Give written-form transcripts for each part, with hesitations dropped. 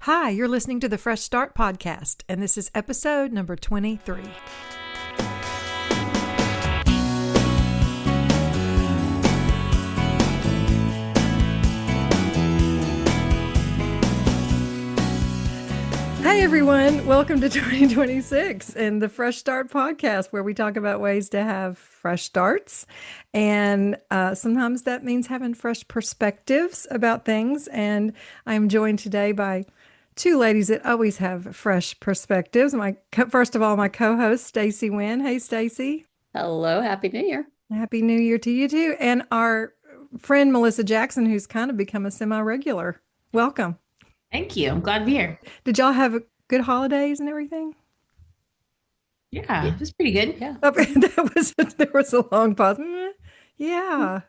Hi, you're listening to the Fresh Start podcast, and this is episode number 23. Hey everyone, welcome to 2026 and the Fresh Start podcast, where we talk about ways to have fresh starts. And sometimes that means having fresh perspectives about things. And I'm joined today by two ladies that always have fresh perspectives. First of all, my co-host, Stacie Wynn. Hey, Stacie. Hello, Happy New Year. Happy New Year to you too. And our friend, Melissa Jackson, who's kind of become a semi-regular. Welcome. Thank you. I'm glad to be here. Did y'all have good holidays and everything? Yeah, it was pretty good. Yeah. There was a long pause. Yeah,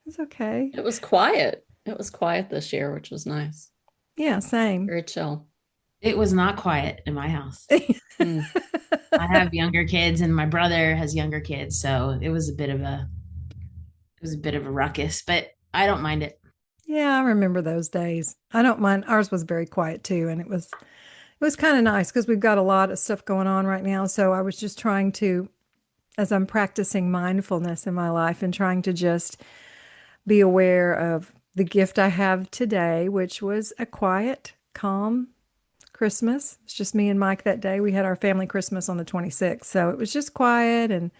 it's okay. It was quiet. It was quiet this year, which was nice. Yeah, same. Very chill. It was not quiet in my house. I have younger kids and my brother has younger kids, so it was a bit of a ruckus, but I don't mind it. Yeah, I remember those days. I don't mind. Ours was very quiet too, and it was kind of nice because we've got a lot of stuff going on right now. So I was just trying to, as I'm practicing mindfulness in my life and trying to just be aware of the gift I have today, which was a quiet, calm Christmas. It's just me and Mike that day. We had our family Christmas on the 26th. So it was just quiet and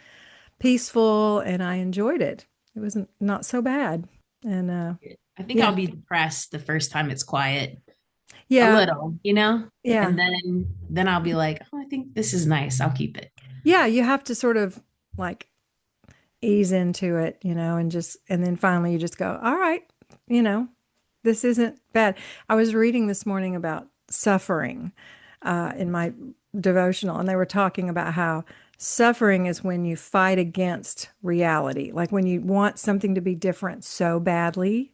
peaceful, and I enjoyed it. It wasn't not so bad. And I think I'll be depressed the first time it's quiet. Yeah. A little, Yeah. And then I'll be like, oh, I think this is nice. I'll keep it. Yeah, you have to sort of like ease into it, and then finally you just go, all right, this isn't bad. I was reading this morning about suffering in my devotional, and they were talking about how suffering is when you fight against reality, like when you want something to be different so badly.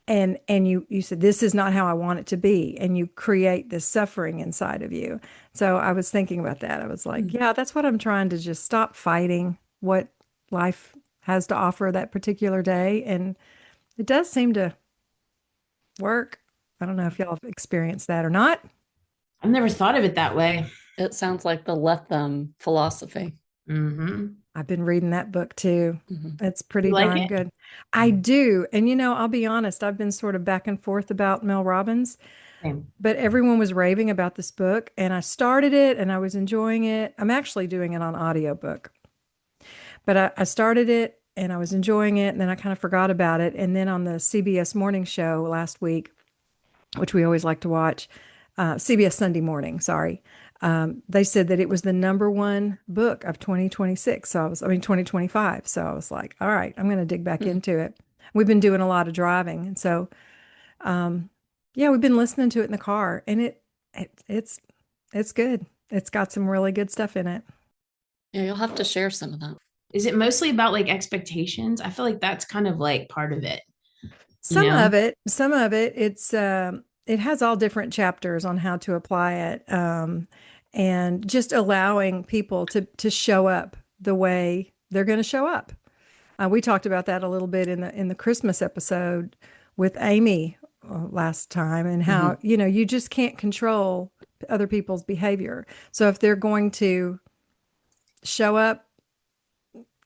And you said, this is not how I want it to be. And you create this suffering inside of you. So I was thinking about that. I was like, yeah, that's what I'm trying to just stop fighting what life has to offer that particular day. And it does seem to work. I don't know if y'all have experienced that or not. I've never thought of it that way. It sounds like the let them philosophy. Mm-hmm. I've been reading that book too. Mm-hmm. It's pretty darn good. I do. And I'll be honest, I've been sort of back and forth about Mel Robbins, but everyone was raving about this book, and I started it and I was enjoying it. I'm actually doing it on audiobook, but I started it and I was enjoying it, and then I kind of forgot about it. And then on the CBS morning show last week, which we always like to watch, CBS Sunday morning, sorry. They said that it was the number one book of 2026. 2025. So I was like, all right, I'm going to dig back into it. We've been doing a lot of driving. And so, we've been listening to it in the car, and it's good. It's got some really good stuff in it. Yeah, you'll have to share some of that. Is it mostly about like expectations? I feel like that's kind of like part of it. Some of it, it has all different chapters on how to apply it. And just allowing people to show up the way they're going to show up. We talked about that a little bit in the Christmas episode with Amy last time, and how, you just can't control other people's behavior. So if they're going to show up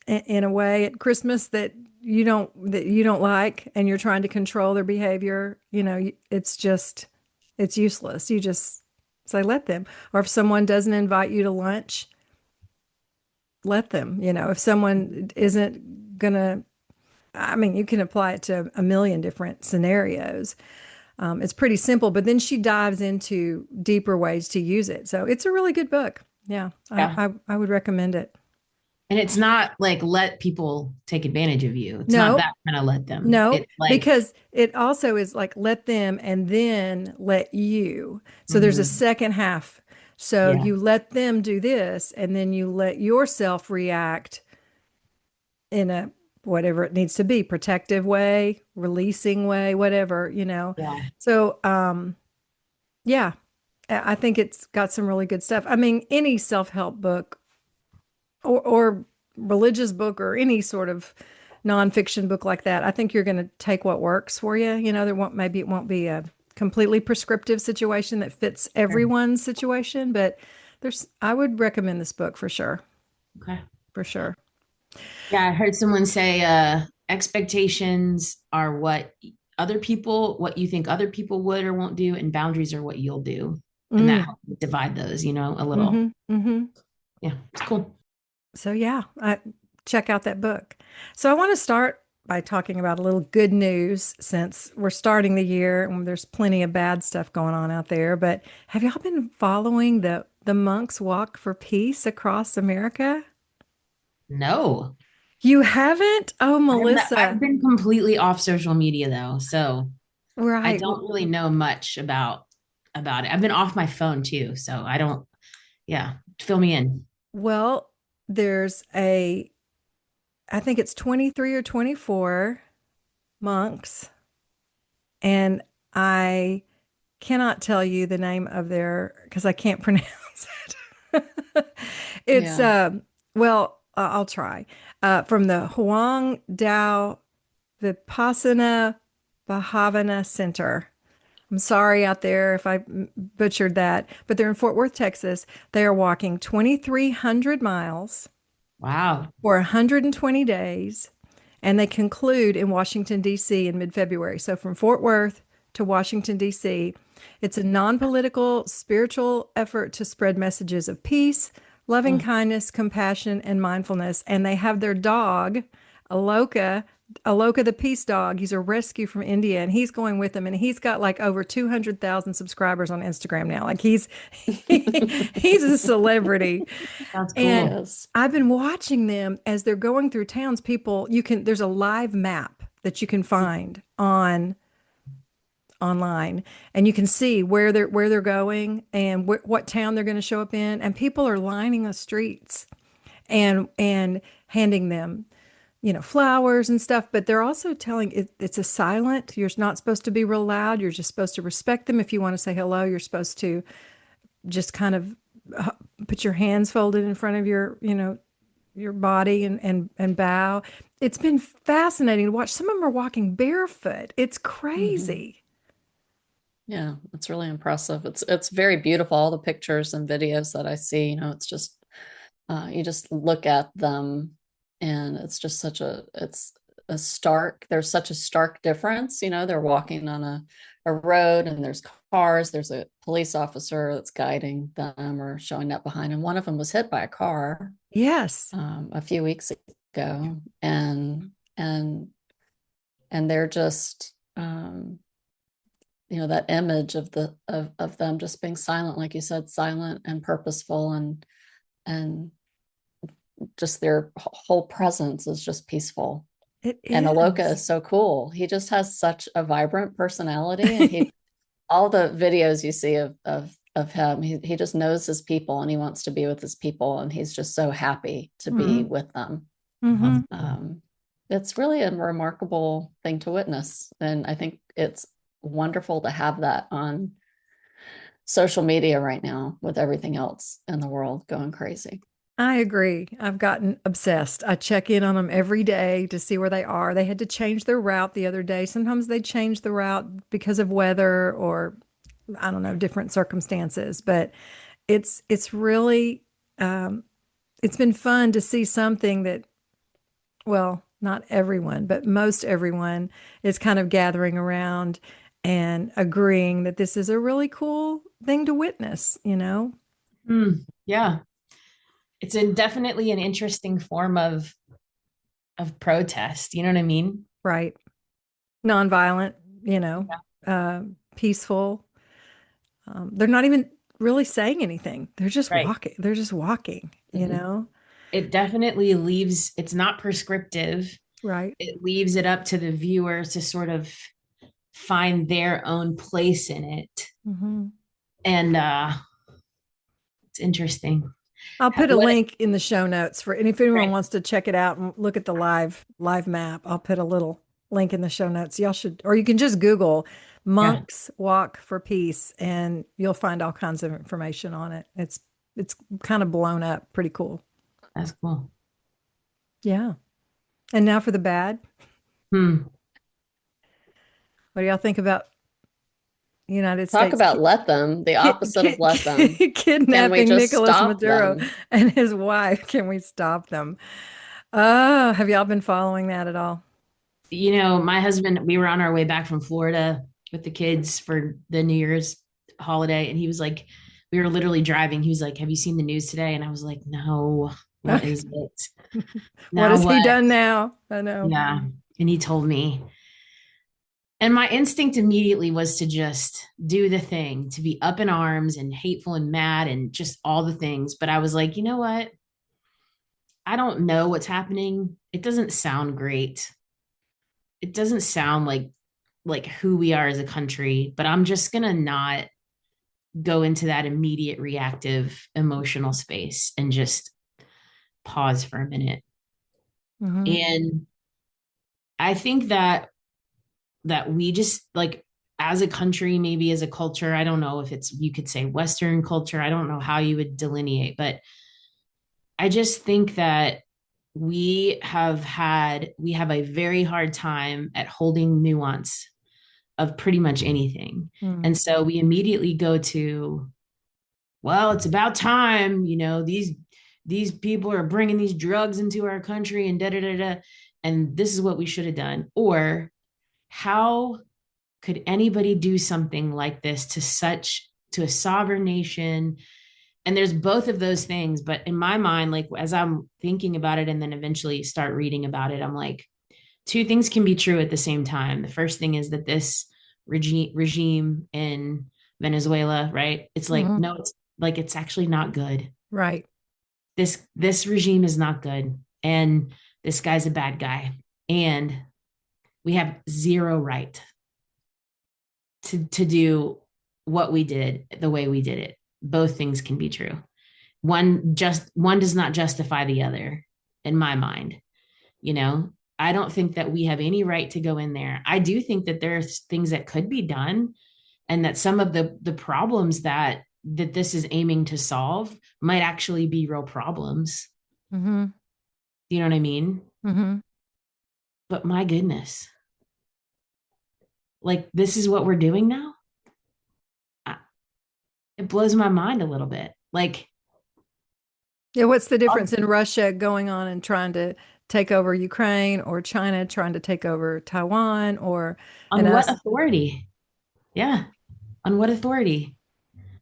in a way at Christmas that you don't like, and you're trying to control their behavior, it's useless. You just say, let them. Or if someone doesn't invite you to lunch, let them. If someone isn't gonna, you can apply it to a million different scenarios. It's pretty simple, but then she dives into deeper ways to use it. So it's a really good book. Yeah. I would recommend it. And it's not like let people take advantage of you. It's No. not that kind of let them. No, it's like, because it also is like let them and then let you. So there's a second half. So you let them do this, and then you let yourself react in a whatever it needs to be, protective way, releasing way, whatever, Yeah. So I think it's got some really good stuff. Any self-help book or religious book or any sort of nonfiction book like that, I think you're going to take what works for you. It won't be a completely prescriptive situation that fits Sure. everyone's situation, but I would recommend this book for sure, Okay. for sure. Yeah, I heard someone say expectations are what you think other people would or won't do, and boundaries are what you'll do. And that Mm, helps divide those, a little. mm-hmm, mm-hmm. Yeah, it's cool. So yeah, check out that book. So I want to start by talking about a little good news since we're starting the year and there's plenty of bad stuff going on out there. But have y'all been following the monks walk for peace across America? No. You haven't? Oh, I've Melissa. been completely off social media though, so I Right. don't really know much about it. I've been off my phone too, so I don't. Yeah, fill me in. Well, there's I think it's 23 or 24 monks, and I cannot tell you the name of their because I can't pronounce it. It's Yeah. well, I'll try. From the Huang Dao Vipassana Bhavana Center. I'm sorry out there if I butchered that, but they're in Fort Worth, Texas. They are walking 2,300 miles Wow. for 120 days, and they conclude in Washington, D.C. in mid-February. So from Fort Worth to Washington, D.C., it's a non-political, spiritual effort to spread messages of peace, loving Mm. kindness, compassion, and mindfulness. And they have their dog, Aloka, Aloka the peace dog. He's a rescue from India, and he's going with them. And he's got like over 200,000 subscribers on Instagram now. Like he's a celebrity. That's He And cool. is. I've been watching them as they're going through towns. There's a live map that you can find online, and you can see where they're going and what town they're going to show up in. And people are lining the streets and handing them, flowers and stuff. But they're also telling it's a silent. You're not supposed to be real loud. You're just supposed to respect them. If you want to say hello, you're supposed to just kind of put your hands folded in front of your body and bow. It's been fascinating to watch. Some of them are walking barefoot. It's Mhm. crazy. Yeah, it's really impressive. It's very beautiful. All the pictures and videos that I see, it's just you just look at them and it's just it's a stark, there's such a stark difference. They're walking on a road and there's cars, there's a police officer that's guiding them or showing up behind. And one of them was hit by a car Yes. a few weeks ago. And they're just that image of of them just being silent, like you said, silent and purposeful, and just their whole presence is just peaceful. It And Aloka is. is so cool. He just has such a vibrant personality, and he all the videos you see of him, he just knows his people and he wants to be with his people, and he's just so happy to be Hmm. with them. That's Hmm. cool. It's really a remarkable thing to witness, and I think it's wonderful to have that on social media right now with everything else in the world going crazy. I agree. I've gotten obsessed. I check in on them every day to see where they are. They had to change their route the other day. Sometimes they change the route because of weather or I don't know, different circumstances. But it's really um, it's been fun to see something that, well, not everyone, but most everyone is kind of gathering around and agreeing that this is a really cool thing to witness. Yeah, it's definitely an interesting form of protest. You know what I mean? Right. Nonviolent, you know, uh, peaceful. They're not even really saying anything. They're just Right. walking. They're just walking, you Mhm. know? It definitely leaves. It's not prescriptive. Right. It leaves it up to the viewer to sort of find their own place in it, Hmm. and it's interesting. I'll put a What? link in the show notes and if anyone Right. wants to check it out and look at the live map, I'll put a little link in the show notes. Y'all should, or you can just Google Yeah, monks walk for peace and you'll find all kinds of information on it. It's kind of blown up, pretty cool. that's cool. Yeah. And now for the bad. Hmm. What do y'all think about United Talk States about let them, the ki opposite of let them. Can we kidnapping just Nicolas stop Maduro them? and his wife. Can we stop them? Oh, have y'all been following that at all? My husband, we were on our way back from Florida with the kids for the New Year's holiday, and he was like, we were literally driving. He was like, "Have you seen the news today?" And I was like, "No, what Okay. is it? What Now has he what?" done now? I know. Yeah. And he told me. And my instinct immediately was to just do the thing, to be up in arms and hateful and mad and just all the things. But I was like, you know what? I don't know what's happening. It doesn't sound great. It doesn't sound like who we are as a country, but I'm just going to not go into that immediate reactive emotional space and just pause for a minute. Hmm. And I think that we just like as a country, maybe as a culture, I don't know if it's you could say Western culture, I don't know how you would delineate, but I just think that we have a very hard time at holding nuance of pretty much anything. Mm. And so we immediately go to, well, it's about time, these people are bringing these drugs into our country and da da da da, and this is what we should have done. Or how could anybody do something like this to a sovereign nation? And there's both of those things, but in my mind, like as I'm thinking about it and then eventually start reading about it, I'm like, two things can be true at the same time. The first thing is that this regime in Venezuela, right? It's like, Hmm. no, it's like it's actually not good. Right. This regime is not good. And this guy's a bad guy. And we have zero right to do what we did the way we did it. Both things can be true. One does not justify the other in my mind. You know, I don't think that we have any right to go in there. I do think that there's things that could be done and that some of the problems that this is aiming to solve might actually be real problems. Hmm. You know what I mean? Hmm. But my goodness, like this is what we're doing now. I, it blows my mind a little bit. Like Yeah, what's the difference on, in Russia going on and trying to take over Ukraine or China trying to take over Taiwan or and on what us? authority? Yeah, on what authority?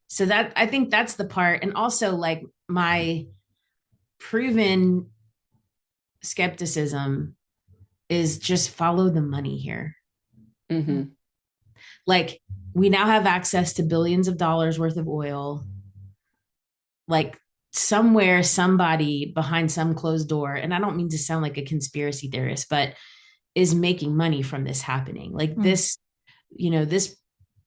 So that I think that's the part. And also like my proven skepticism is just follow the money here. Hmm. Like we now have access to billions of dollars worth of oil. Like somewhere, somebody behind some closed door, and I don't mean to sound like a conspiracy theorist, but is making money from this happening. Like Mm. this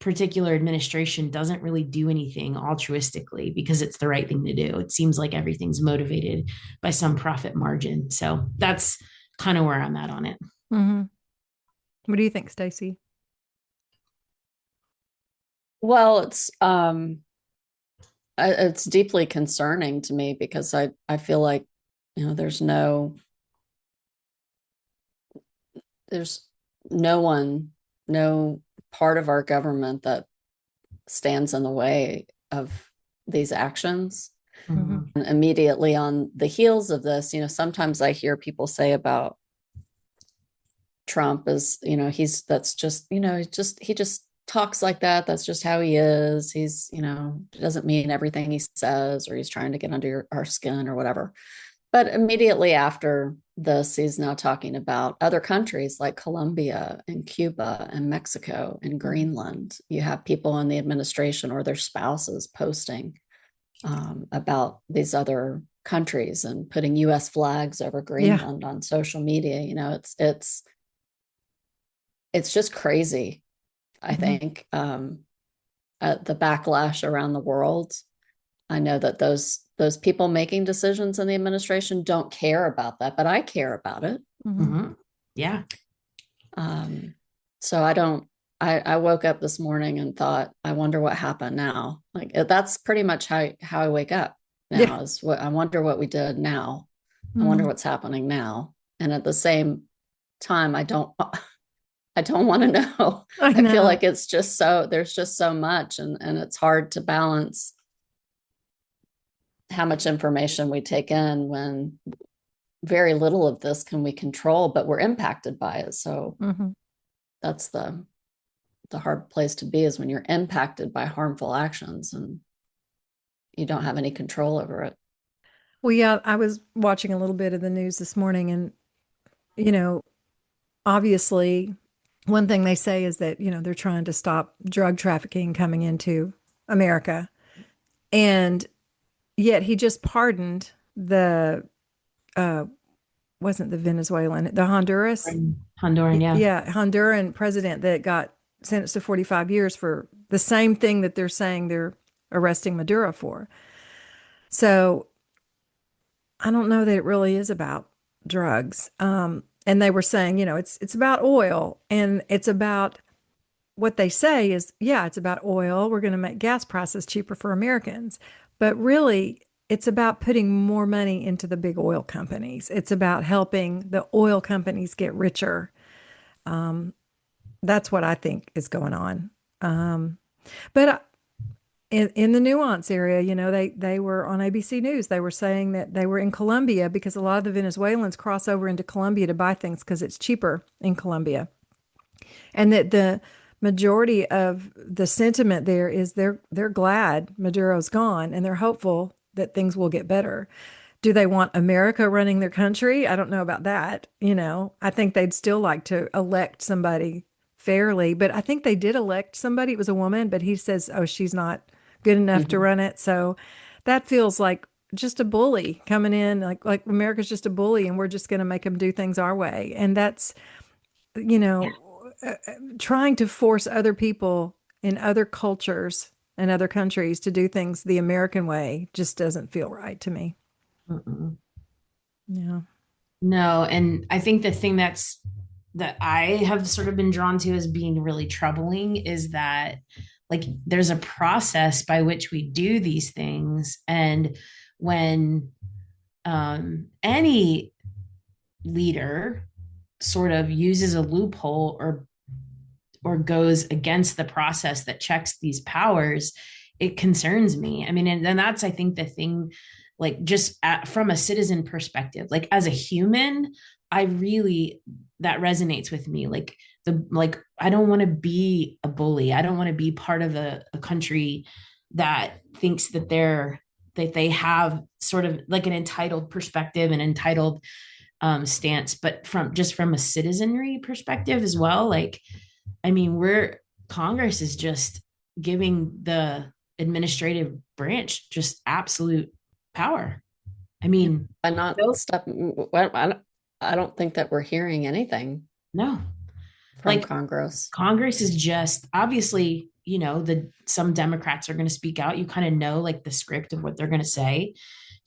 particular administration doesn't really do anything altruistically because it's the right thing to do. It seems like everything's motivated by some profit margin. So that's kind of where I'm at on it. Hmm. What do you think, Stacy? Well, it's deeply concerning to me because I feel like, there's no one, no part of our government that stands in the way of these actions. Hmm. Mhm. And immediately on the heels of this, sometimes I hear people say about Trump is, that's just, he just talks like that. That's just how he is. He's, it doesn't mean everything he says, or he's trying to get under our skin or whatever. But immediately after this, he's now talking about other countries like Colombia and Cuba and Mexico and Greenland. You have people in the administration or their spouses posting about these other countries and putting U.S. flags over Yeah. Greenland on social media. It's just crazy. I Hmm. think the backlash around the world. I know that those people making decisions in the administration don't care about that, but I care about it. Hmm. Mhm. Yeah. Um, so I don't. I woke up this morning and thought, I wonder what happened now. Like that's pretty much how I wake up Yeah. now. Is what I wonder what we did now. I wonder Mm. what's happening now. And at the same time, I don't. I don't want to know. I I feel know. like it's just so, there's just so much, and it's hard to balance how much information we take in when very little of this can we control, but we're impacted by it. So Mm-hmm. that's the hard place to be, is when you're impacted by harmful actions and you don't have any control over it. Well, yeah, I was watching a little bit of the news this morning, and, you know, obviously, one thing they say is that, they're trying to stop drug trafficking coming into America. And yet he just pardoned the, uh, wasn't the Venezuelan, the Honduras, Honduran, yeah. yeah, Honduran president that got sentenced to 45 years for the same thing that they're saying they're arresting Maduro for. So I don't know that it really is about drugs. And they were saying, it's about oil, and it's about what they say is, yeah, it's about oil. We're going to make gas prices cheaper for Americans. But really, it's about putting more money into the big oil companies. It's about helping the oil companies get richer. That's what I think is going on. But in the nuance area, they were on ABC News. They were saying that they were in Colombia because a lot of the Venezuelans cross over into Colombia to buy things because it's cheaper in Colombia, and that the majority of the sentiment there is they're glad Maduro's gone, and they're hopeful that things will get better. Do they want America running their country? I don't know about that. I think they'd still like to elect somebody fairly, but I think they did elect somebody. It was a woman, but he says, oh, she's not good enough to Mhm. run it. So that feels like just a bully coming in, like America's just a bully, and we're just going to make them do things our way. And that's, you Yeah. know, trying to force other people in other cultures and other countries to do things the American way just doesn't feel right to me. Mm-mm. Yeah. No, and I think the thing that I have sort of been drawn to as being really troubling is that like there's a process by which we do these things, and when any leader sort of uses a loophole or goes against the process that checks these powers, it concerns me. I mean, and then that's, I think, the thing, like just from a citizen perspective, like as a human, I really, that resonates with me. Like, I don't want to be a bully. I don't want to be part of a country that thinks that they have sort of like an entitled perspective and entitled stance, but from a citizenry perspective as well. Like, I mean, Congress is just giving the administrative branch just absolute power. I mean, And not no, step. Well, I don't think that we're hearing anything no, from like Congress. Congress is just obviously, some Democrats are going to speak out. You kind of know like the script of what they're going to say,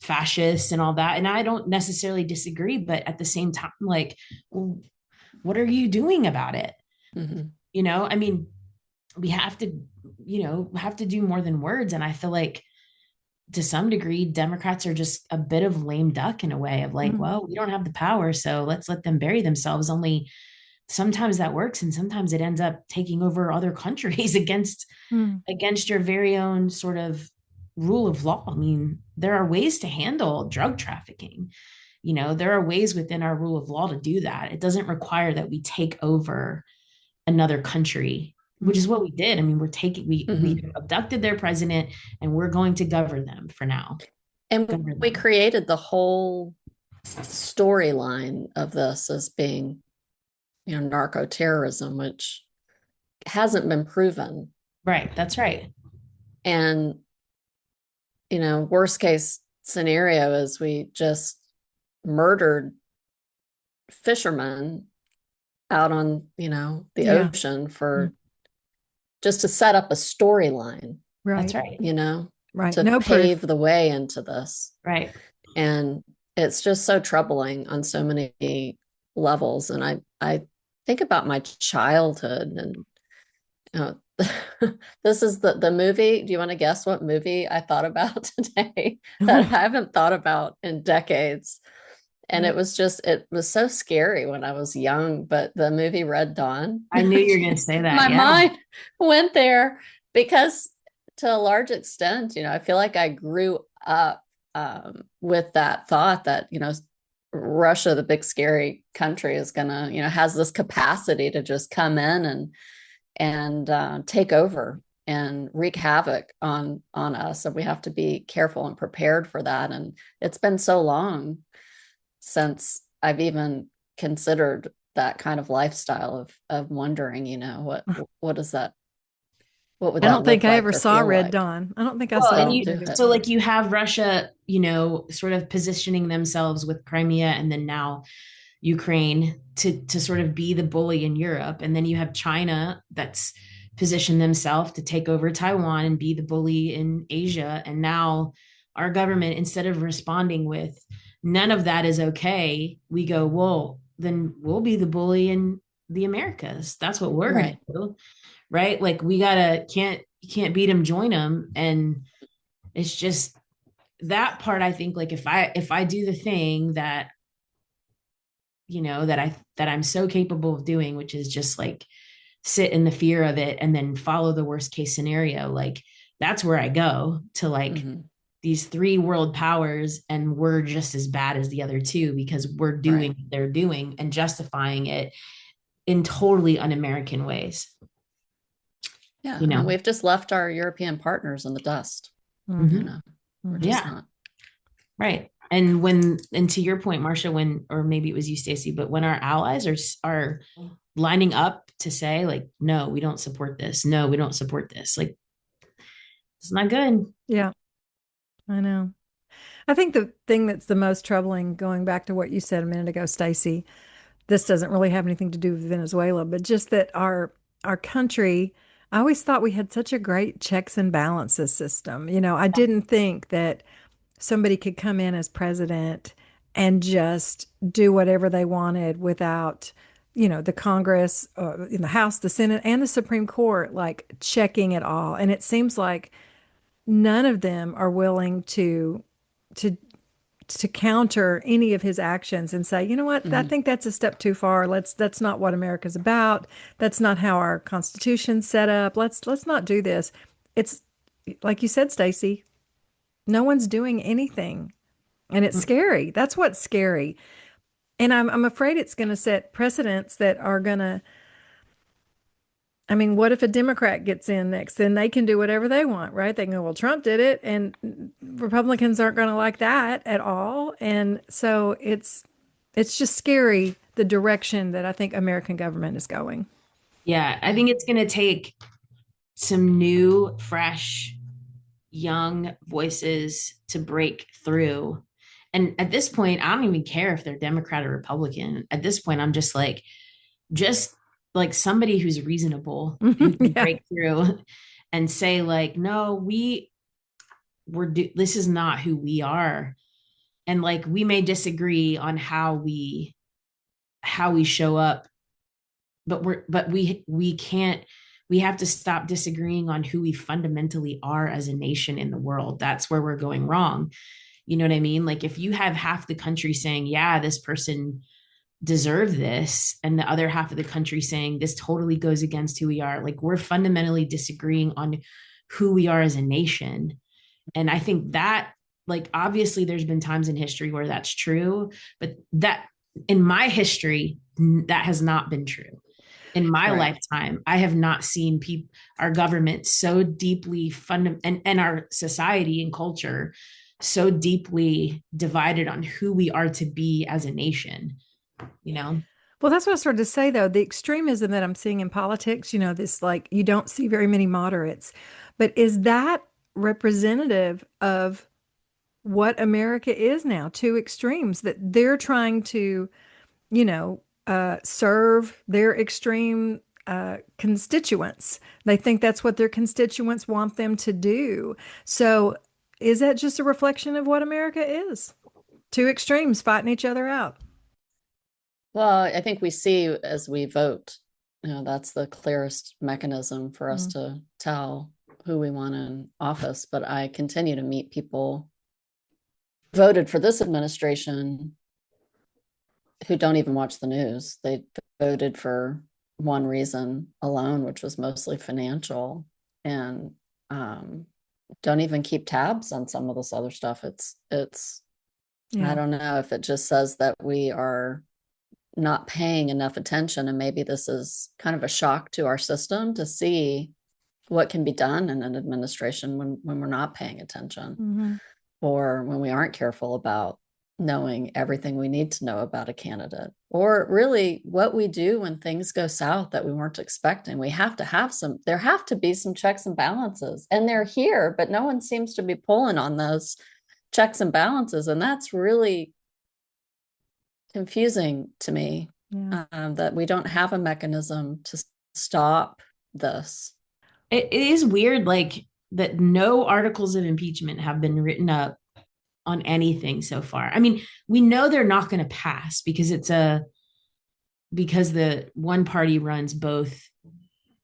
fascists and all that. And I don't necessarily disagree, but at the same time, like, well, what are you doing about it? Mhm. I mean, we have to do more than words. And I feel like to some degree, Democrats are just a bit of lame duck in a way of like, Mm. well, we don't have the power, so let's let them bury themselves. Only sometimes that works, and sometimes it ends up taking over other countries Mm. against your very own sort of rule of law. I mean, there are ways to handle drug trafficking. There are ways within our rule of law to do that. It doesn't require that we take over another country, which is Mm. what we did. I mean, we Mhm. abducted their president, and we're going to govern them for now. And Govern we them. created the whole storyline of this as being, narco terrorism, which hasn't been proven. Right. That's right. And, worst case scenario is we just murdered fishermen out on, the Yeah. ocean Mm. for just to set up a storyline, That's Right. right. Right. to No pave proof. the way into this. Right. And it's just so troubling on so many levels. And I think about my childhood, and this is the movie. Do you want to guess what movie I thought about today that I haven't thought about in decades? And it was so scary when I was young. But the movie Red Dawn, I knew you were going to say that. my Yeah. mind went there because to a large extent, I feel like I grew up with that thought that, Russia, the big scary country, is gonna, has this capacity to just come in and take over and wreak havoc on us, and we have to be careful and prepared for that. And it's been so long since I've even considered that kind of lifestyle of wondering, what is that? What would I that don't think look I like ever or saw feel Red like? Dawn. I don't think I Well, saw and that you, movie. so like you have Russia, sort of positioning themselves with Crimea and then now Ukraine to sort of be the bully in Europe. And then you have China that's positioned themselves to take over Taiwan and be the bully in Asia. And now our government, instead of responding with none of that is okay, we go, well, then we'll be the bully in the Americas. That's what we're Right. gonna do. Right. Like we you can't beat them, join them. And it's just that part. I think like if I do the thing that that I'm so capable of doing, which is just like sit in the fear of it and then follow the worst case scenario, like that's where I go to like these three world powers, and we're just as bad as the other two because we're doing what they're doing and justifying it in totally un-American ways. Yeah. And we've just left our European partners in the dust. We're just not. Right. And to your point, Marcia, or maybe it was you, Stacey, but when our allies are lining up to say like, no, we don't support this. No, we don't support this. Like, it's not good. Yeah, I know. I think the thing that's the most troubling, going back to what you said a minute ago, Stacey, this doesn't really have anything to do with Venezuela, but just that our country, I always thought we had such a great checks and balances system. I didn't think that somebody could come in as president and just do whatever they wanted without, the Congress, in the House, the Senate, and the Supreme Court, like checking it all. And it seems like none of them are willing to to counter any of his actions and say, you know what, I think that's a step too far. That's not what America's about. That's not how our Constitution's set up. Let's not do this. It's like you said, Stacey, no one's doing anything. And it's scary. That's what's scary. And I'm afraid it's going to set precedents that are going to, I mean, what if a Democrat gets in next? Then they can do whatever they want, right? They can go, well, Trump did it, and Republicans aren't going to like that at all. And so it's just scary, the direction that I think American government is going. Yeah, I think it's going to take some new, fresh, young voices to break through. And at this point, I don't even care if they're Democrat or Republican. At this point, I'm just like somebody who's reasonable, who can break through and say like, no, this is not who we are. And like, we may disagree on how we show up, but we have to stop disagreeing on who we fundamentally are as a nation in the world. That's where we're going wrong. You know what I mean? Like if you have half the country saying, yeah, this person deserve this, and the other half of the country saying this totally goes against who we are, like we're fundamentally disagreeing on who we are as a nation. And I think that, like, obviously there's been times in history where that's true, but that in my history, that has not been true. In my lifetime, I have not seen our government so deeply and our society and culture so deeply divided on who we are to be as a nation. Well, that's what I started to say, though. The extremism that I'm seeing in politics, this like you don't see very many moderates. But is that representative of what America is now? Two extremes that they're trying to, serve their extreme constituents. They think that's what their constituents want them to do. So is that just a reflection of what America is? Two extremes fighting each other out. Well, I think we see as we vote, that's the clearest mechanism for us to tell who we want in office. But I continue to meet people voted for this administration who don't even watch the news. They voted for one reason alone, which was mostly financial, and don't even keep tabs on some of this other stuff. It's I Yeah. don't know if it just says that we are not paying enough attention, and maybe this is kind of a shock to our system to see what can be done in an administration when we're not paying attention, Mm-hmm. or when we aren't careful about knowing everything we need to know about a candidate, or really what we do when things go south that we weren't expecting. We have to have there have to be some checks and balances, and they're here, but no one seems to be pulling on those checks and balances. And that's really confusing to me, Yeah. that we don't have a mechanism to stop this. It is weird, like that no articles of impeachment have been written up on anything so far. I mean, we know they're not going to pass because because the one party runs both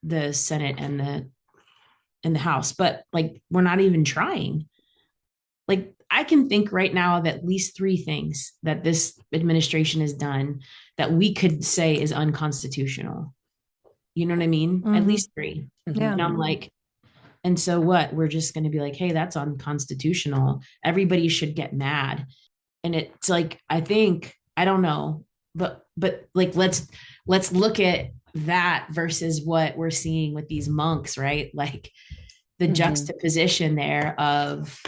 the Senate and the House, but like we're not even trying. Like I can think right now of at least 3 things that this administration has done that we could say is unconstitutional. You know what I mean? Mm-hmm. At least 3. Yeah. And I'm like, and so what? We're just going to be like, hey, that's unconstitutional. Everybody should get mad. And it's like, I think, I don't know, but like let's look at that versus what we're seeing with these monks, right? Like the juxtaposition there of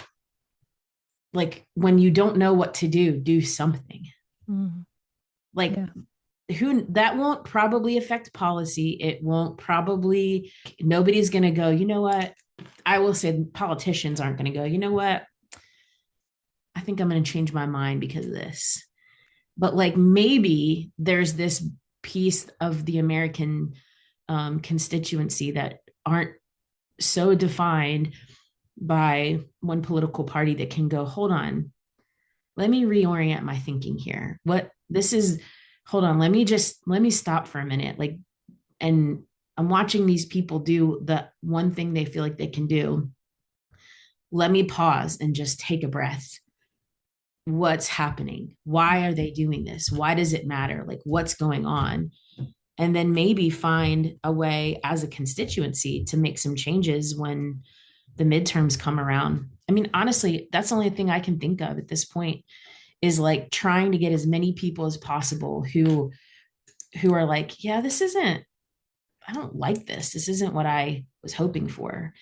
like when you don't know what to do something. Mm-hmm. Like who that won't probably affect policy. It won't probably, nobody's going to go, you know what? I will say politicians aren't going to go, you know what? I think I'm going to change my mind because of this. But like maybe there's this piece of the American constituency that aren't so defined by one political party that can go, hold on, let me reorient my thinking here. What this is, hold on, let me stop for a minute. Like, and I'm watching these people do the one thing they feel like they can do. Let me pause and just take a breath. What's happening? Why are they doing this? Why does it matter? Like, what's going on? And then maybe find a way as a constituency to make some changes when the midterms come around. I mean, honestly, that's the only thing I can think of at this point is like trying to get as many people as possible who are like, yeah, I don't like this. This isn't what I was hoping for,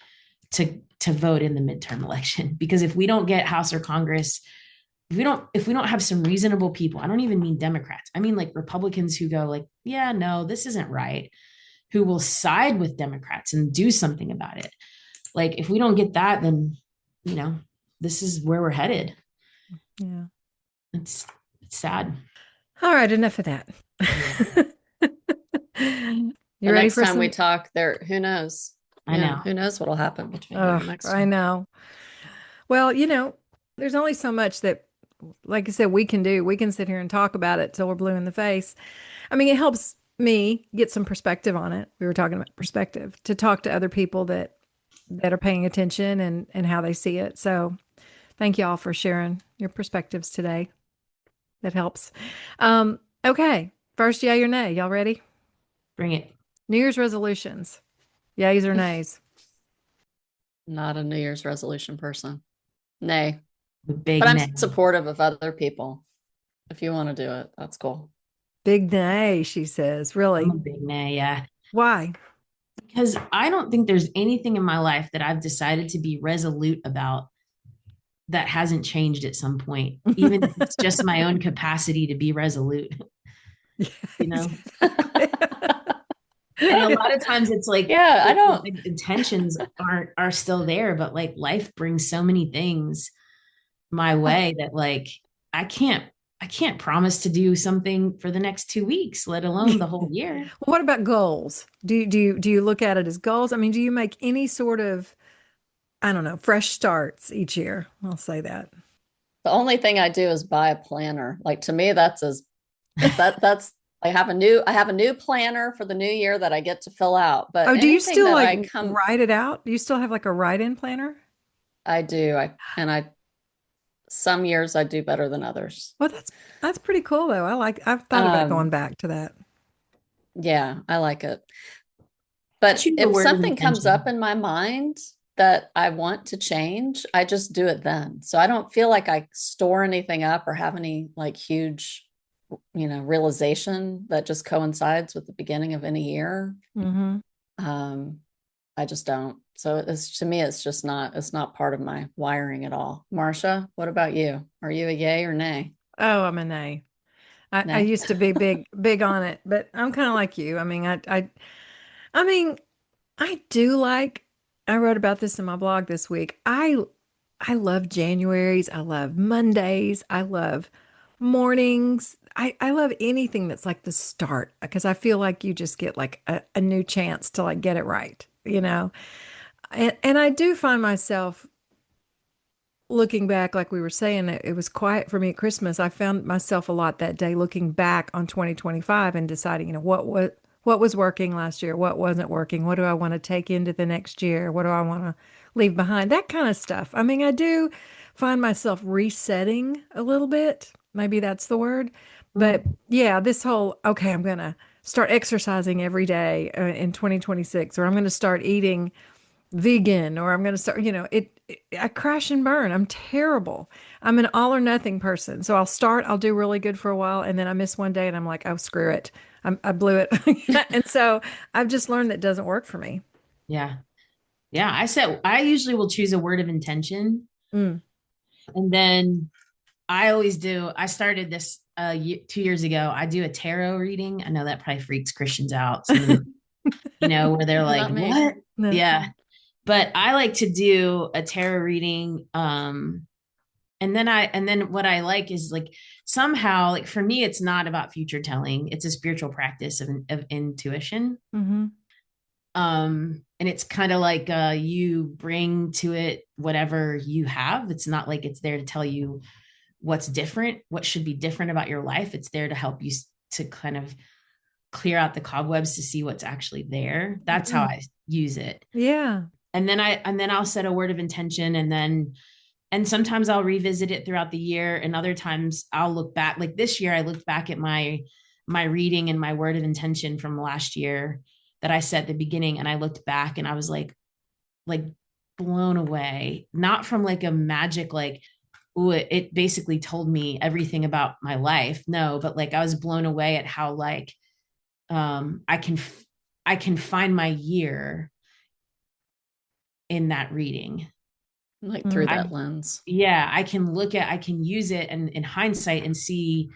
to vote in the midterm election. Because if we don't get House or Congress, if we don't have some reasonable people, I don't even mean Democrats. I mean like Republicans who go like, yeah, no, this isn't right, who will side with Democrats and do something about it. Like if we don't get that, then, you know, this is where we're headed. Yeah. It's sad. All right, enough of that. You ready next for time we some? talk there, who knows? I know. Who knows what'll happen between now and next time. I know. Well, you know, there's only so much that, like I said, we can do. We can sit here and talk about it till we're blue in the face. I mean, it helps me get some perspective on it. We were talking about perspective, to talk to other people that are paying attention and how they see it. So thank you all for sharing your perspectives today. That helps. Okay. First, yay or nay. Y'all ready? Bring it. New Year's resolutions. Yays or nays? Not a New Year's resolution person. Nay. Big but I'm nay. supportive of other people. If you want to do it, that's cool. Big nay, she says. Really? I'm a big nay, yeah. Why? Because I don't think there's anything in my life that I've decided to be resolute about that hasn't changed at some point, even if it's just my own capacity to be resolute. Yeah, you know? exactly. And a lot of times it's like, yeah, I don't, intentions are still there, but like life brings so many things my way that like I can't promise to do something for the next 2 weeks, let alone the whole year. Well, what about goals? Do you look at it as goals? I mean, do you make any sort of, I don't know, fresh starts each year? I'll say that. The only thing I do is buy a planner. Like to me, that's I have a new planner for the new year that I get to fill out. But do you still like write it out? Do you still have like a write-in planner? I do. I some years I do better than others. Well, that's pretty cool though. I've thought about going Um, back to that. yeah, I like it. But Choose a if word of something comes up intention. in my mind that I want to change, I just do it then. So I don't feel like I store anything up or have any like huge, realization that just coincides with the beginning of any year. Mm-hmm. Um, I just don't. So it's to me, it's not part of my wiring at all. Marcia, what about you? Are you a yay or nay? Oh, I'm a nay. I Nay? used to be big on it, but I'm kind of like you. I mean, I mean, I do like, I wrote about this in my blog this week. I love Januaries. I love Mondays. I love mornings. I love anything that's like the start because I feel like you just get like a new chance to like get it right, you know? And I do find myself looking back, like we were saying, it was quiet for me at Christmas. I found myself a lot that day looking back on 2025 and deciding, what was working last year, what wasn't working, what do I want to take into the next year, what do I want to leave behind, that kind of stuff. I mean, I do find myself resetting a little bit. Maybe that's the word. But Mm. yeah, this whole, okay, I'm going to start exercising every day in 2026, or I'm going to start eating vegan, or I'm going to start, I crash and burn. I'm terrible. I'm an all or nothing person. So I'll do really good for a while, and then I miss one day and I'm like, oh, screw it. I blew it. And so I've just learned that doesn't work for me. Yeah. Yeah. I usually will choose a word of intention. Mm. And then I always do. I started this 2 years ago. I do a tarot reading. I know that probably freaks Christians out. Some of them, where they're like, Not me. what? No. Yeah. But I like to do a tarot reading. And then what I like is like somehow, like for me, it's not about future telling. It's a spiritual practice of intuition. Mm-hmm. And it's kind of like you bring to it whatever you have. It's not like it's there to tell you what's different, what should be different about your life. It's there to help you to kind of clear out the cobwebs to see what's actually there. That's how Mm. I use it. Yeah. And then I'll set a word of intention, and sometimes I'll revisit it throughout the year, and other times I'll look back. Like this year I looked back at my reading and my word of intention from last year that I set at the beginning, and I looked back and I was like blown away, not from like a magic like, ooh, it basically told me everything about my life. No, but like I was blown away at how like I can find my year in that reading. Like through Mm. I that lens. Yeah, I can use it and in hindsight and see,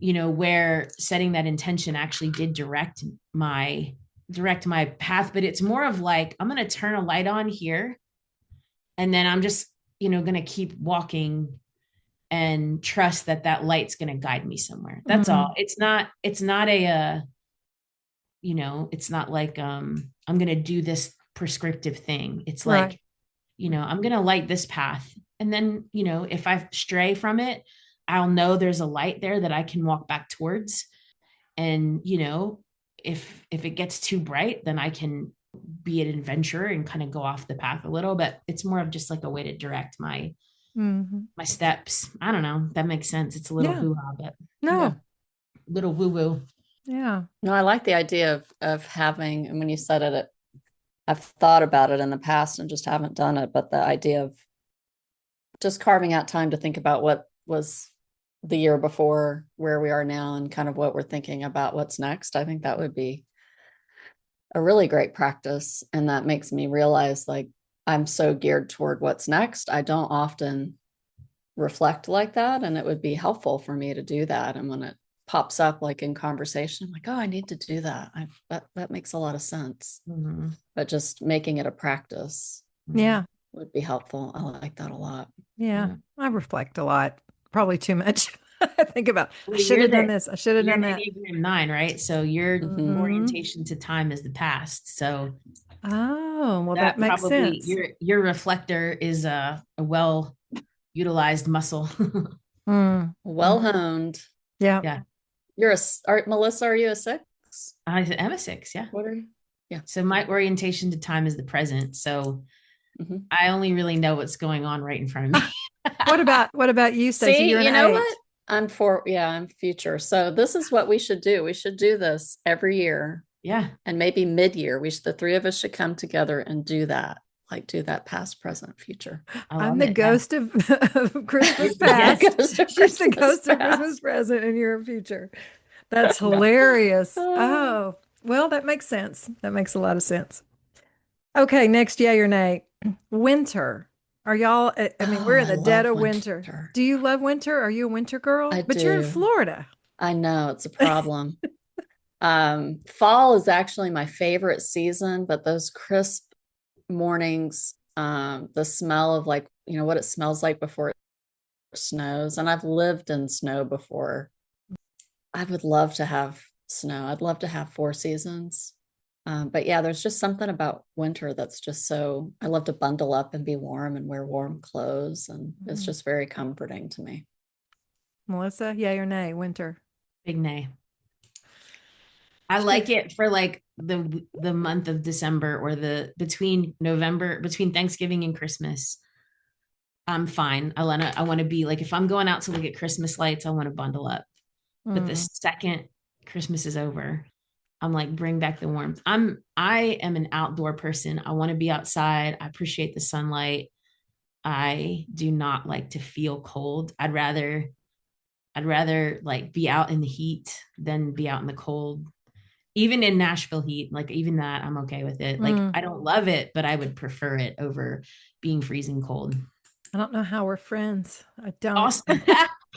where setting that intention actually did direct my path. But it's more of like, I'm going to turn a light on here, and then I'm just, going to keep walking and trust that that light's going to guide me somewhere. That's Mm. all. It's not it's not like, I'm going to do this prescriptive thing. It's Right. like, I'm going to light this path. And then, if I stray from it, I'll know there's a light there that I can walk back towards. And, if it gets too bright, then I can be an adventurer and kind of go off the path a little. But it's more of just like a way to direct Mm-hmm. my steps. I don't know. That makes sense. It's a little Yeah. hoo-ha, but yeah, No. little woo-woo. Yeah. No, I like the idea of having, and when you said it, I've thought about it in the past and just haven't done it, but the idea of just carving out time to think about what was the year before, where we are now, and kind of what we're thinking about what's next. I think that would be a really great practice. And that makes me realize like I'm so geared toward what's next. I don't often reflect like that. And it would be helpful for me to do that. And when it pops up like in conversation, I'm like, oh, I need to do that. That makes a lot of sense. Mm-hmm. But just making it a practice Yeah. would be helpful. I like that a lot. Yeah. Yeah. I reflect a lot, probably too much. I think about, I Well, should have done this. I should have you're done an that. Enneagram 9, right? So your Mm-hmm. Hmm. orientation to time is the past. So Oh, well, that that makes probably sense. your reflector is a well utilized muscle. Mm. Well Mhm. honed. Yeah. Yeah. Melissa, are you a 6? I'm a 6, yeah. What are you? Yeah. So my orientation to time is the present. So Mhm. I only really know what's going on right in front of me. What about you, Stacey? See, You're an you know eight. what? I'm future. So this is what we should do. We should do this every year, Yeah. and maybe mid-year. The three of us should come together and do that. Like do that past, present, future. I I'm love the it. Yeah. ghost of Christmas Yeah. past. Ghost of She's the Christmas ghost of Christmas past. present, and you're a future. That's hilarious. Oh, Oh, well, that makes sense. That makes a lot of sense. Okay, next, yay or nay? Winter. Are y'all, I mean, we're in I the dead love of winter. winter. Do you love winter? Are you a winter girl? I But you're in do. Florida. I know it's a problem. Fall is actually my favorite season, but those crisp mornings, the smell of like, what it smells like before it snows. And I've lived in snow before. I would love to have snow. I'd love to have four seasons. But yeah, there's just something about winter that's just so, I love to bundle up and be warm and wear warm clothes. And it's just very comforting to me. Melissa, yay or nay? Winter. Big nay. I like it for like the month of December or the between Thanksgiving and Christmas. I'm fine. I want to be like, if I'm going out to look at Christmas lights, I want to bundle up. But the second Christmas is over, I'm like, bring back the warmth. I am an outdoor person. I want to be outside. I appreciate the sunlight. I do not like to feel cold. I'd rather like be out in the heat than be out in the cold. Even in Nashville heat, like even that, I'm okay with it. Like I don't love it, but I would prefer it over being freezing cold. I don't know how we're friends. I don't. Awesome.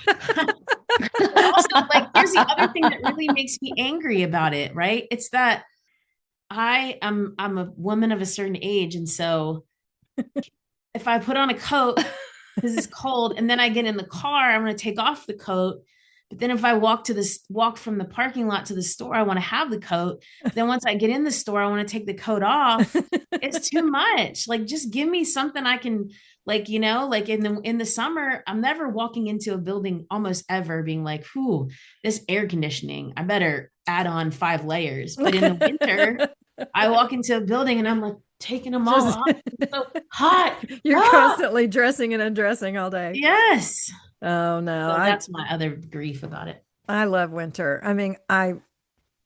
But also, like, here's the other thing that really makes me angry about it, right? It's that I'm a woman of a certain age, and so if I put on a coat because it's cold, and then I get in the car, I'm going to take off the coat. But then if I walk from the parking lot to the store, I want to have the coat. Then once I get in the store, I want to take the coat off. It's too much. Like, just give me something I can, like, like in the summer, I'm never walking into a building almost ever being like, "Whew, this air conditioning. I better add on 5 layers." But in the winter, I walk into a building and I'm like taking them all off. It's so hot. You're constantly dressing and undressing all day. Yes. Oh no. So that's my other grief about it. I love winter. I mean, I'm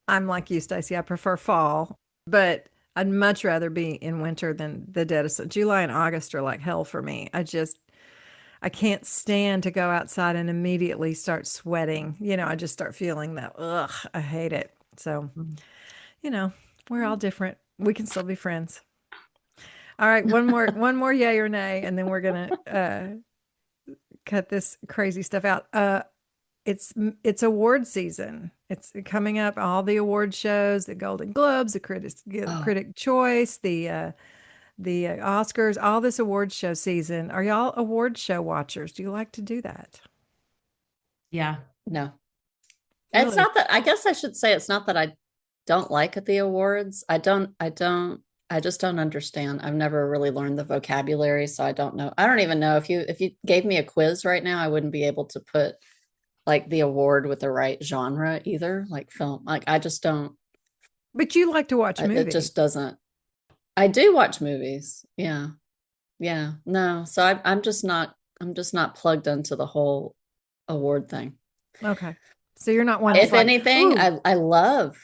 like you, Stacey. I prefer fall, but I'd much rather be in winter than the dead of summer. July and August are like hell for me. I can't stand to go outside and immediately start sweating. I just start feeling that, ugh, I hate it. So, we're all different. We can still be friends. All right, one more yay or nay, and then we're gonna cut this crazy stuff out. It's award season. It's coming up. All the award shows, the Golden Globes, the Critic Choice, the Oscars, all this award show season. Are y'all award show watchers? Do you like to do that? Yeah. No. Really? It's not that, I guess I should say it's not that I don't like the awards. I just don't understand. I've never really learned the vocabulary, so I don't know. I don't even know if you gave me a quiz right now, I wouldn't be able to put like the award with the right genre either, like film. Like I just don't. But you like to watch movies. It just doesn't. I do watch movies. Yeah. Yeah. No. So I'm just not plugged into the whole award thing. Okay. So you're not one. If Like, anything, ooh. I love.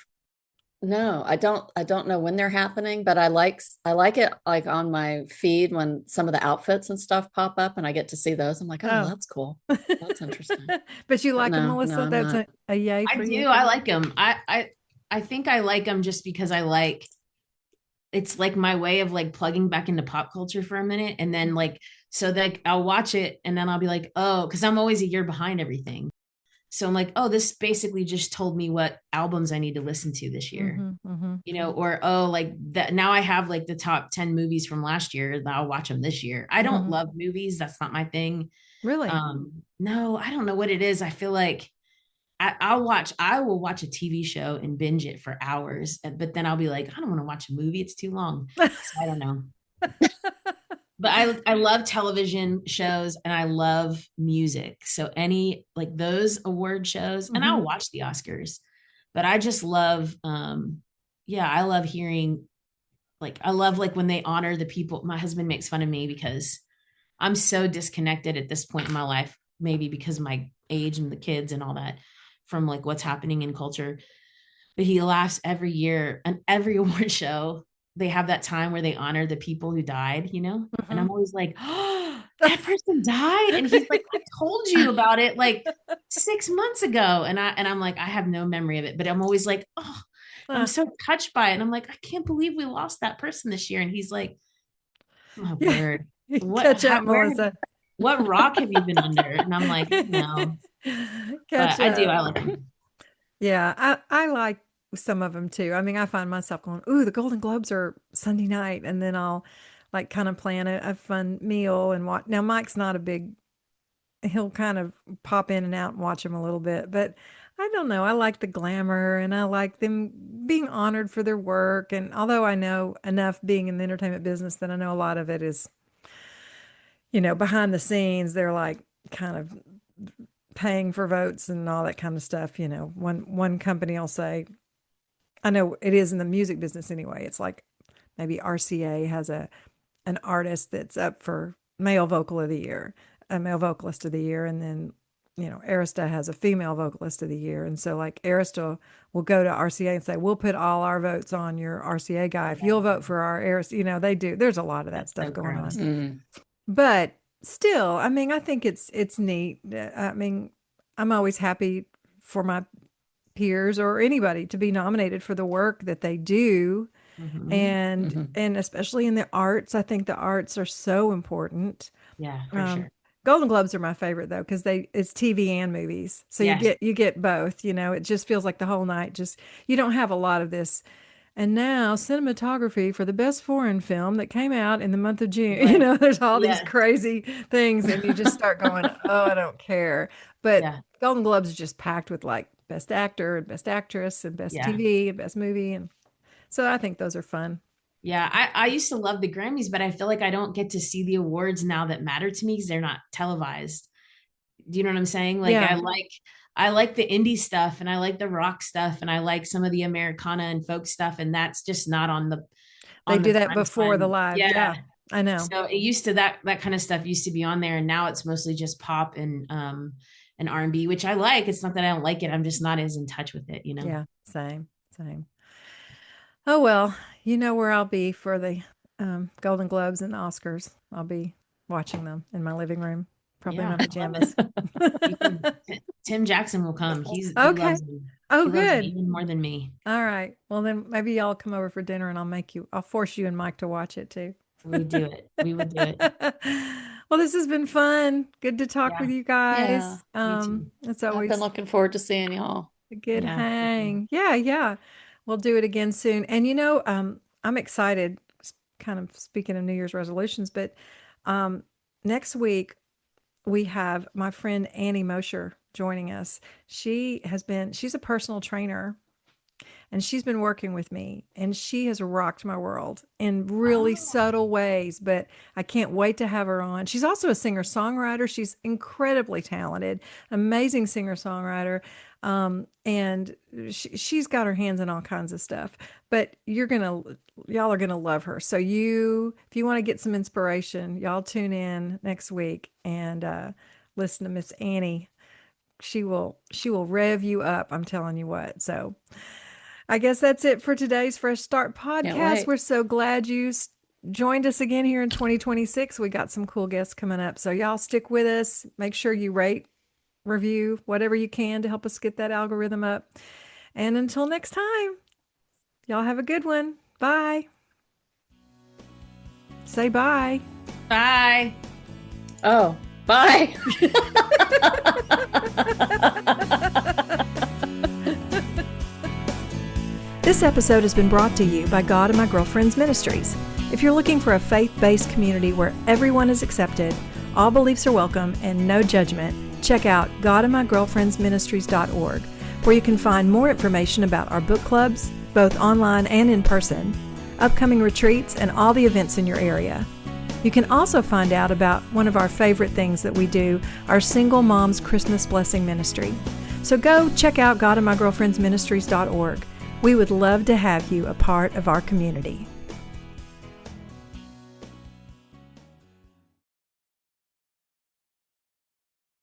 No, I don't know when they're happening, but I like it like on my feed when some of the outfits and stuff pop up and I get to see those. I'm like, oh, that's cool. That's interesting. But you But like them, no, Melissa? I'm That's not. a yay I for do. you? I like them. I think I like them just because it's like my way of like plugging back into pop culture for a minute. And then like, so that I'll watch it and then I'll be like, oh, because I'm always a year behind everything. So I'm like, oh, this basically just told me what albums I need to listen to this year. Or, oh, like that. Now I have like the top 10 movies from last year that I'll watch them this year. I don't love movies. That's not my thing. Really? No, I don't know what it is. I feel like I will watch a TV show and binge it for hours, but then I'll be like, I don't want to watch a movie. It's too long. So I don't know. But I love television shows and I love music. So any like those award shows, and I'll watch the Oscars, but I just love, I love hearing like, I love like when they honor the people. My husband makes fun of me because I'm so disconnected at this point in my life, maybe because of my age and the kids and all that, from like what's happening in culture. But he laughs every year, and every award show, they have that time where they honor the people who died, you know? And I'm always like, oh, that person died. And he's like, I told you about it like 6 months ago. And I'm like, I have no memory of it, but I'm always like, oh, I'm so touched by it. And I'm like, I can't believe we lost that person this year. And he's like, my word. Catch up, Melissa. What rock have you been under? And I'm like, no. Catch But I do. up. I like him. Yeah, I like some of them too. I mean, I find myself going, ooh, the Golden Globes are Sunday night. And then I'll like kind of plan a fun meal and watch. Now, Mike's not a big, he'll kind of pop in and out and watch them a little bit. But I don't know. I like the glamour and I like them being honored for their work. And although I know enough being in the entertainment business that I know a lot of it is, behind the scenes, they're like kind of paying for votes and all that kind of stuff. One company will say, I know it is in the music business anyway. It's like maybe RCA has an artist that's up for male vocal of the year, a male vocalist of the year, and then Arista has a female vocalist of the year, and so like Arista will go to RCA and say, we'll put all our votes on your RCA guy if you'll vote for our Arista. They do. There's a lot of that stuff going on. But still, I mean, I think it's neat. I mean, I'm always happy for my peers or anybody to be nominated for the work that they do. And especially in the arts, I think the arts are so important. Yeah, for sure. Golden Globes are my favorite though, because it's TV and movies. So you get both, it just feels like the whole night, you don't have a lot of this. And now cinematography for the best foreign film that came out in the month of June, Right. there's all these crazy things and you just start going, oh, I don't care. But Golden Globes is just packed with like best actor and best actress and best TV and best movie. And so I think those are fun. Yeah, I used to love the Grammys, but I feel like I don't get to see the awards now that matter to me because they're not televised. Do you know what I'm saying? Like I like the indie stuff and I like the rock stuff and I like some of the Americana and folk stuff, and that's just not on the. They do that before the live. Yeah, I know. So it used to that kind of stuff used to be on there, and now it's mostly just pop and R&B, which I like. It's not that I don't like it. I'm just not as in touch with it, Yeah, same. Oh, well, you know where I'll be for the Golden Globes and the Oscars. I'll be watching them in my living room, probably in my pajamas. Tim Jackson will come. He okay. Loves him. Oh, he good. Loves him even more than me. All right. Well, then maybe y'all come over for dinner and I'll force you and Mike to watch it too. We would do it. Well, this has been fun. Good to talk with you guys. Yeah, it's always I've been looking forward to seeing y'all. A good hang. Yeah. We'll do it again soon. And I'm excited, kind of speaking of New Year's resolutions, but next week we have my friend Annie Mosher joining us. She's a personal trainer. And she's been working with me, and she has rocked my world in really subtle ways, but I can't wait to have her on. She's also a singer-songwriter. She's incredibly talented, amazing singer-songwriter. And she's got her hands in all kinds of stuff, but y'all are going to love her. So if you want to get some inspiration, y'all tune in next week and listen to Miss Annie. She will rev you up. I'm telling you what. So I guess that's it for today's Fresh Start podcast. We're so glad you joined us again here in 2026. We got some cool guests coming up. So y'all stick with us. Make sure you rate, review, whatever you can to help us get that algorithm up. And until next time, y'all have a good one. Bye. Say bye. Bye. Oh, bye. This episode has been brought to you by God and My Girlfriends Ministries. If you're looking for a faith-based community where everyone is accepted, all beliefs are welcome, and no judgment, check out godandmygirlfriendsministries.org, where you can find more information about our book clubs, both online and in person, upcoming retreats, and all the events in your area. You can also find out about one of our favorite things that we do, our Single Moms Christmas Blessing Ministry. So go check out godandmygirlfriendsministries.org. We would love to have you a part of our community.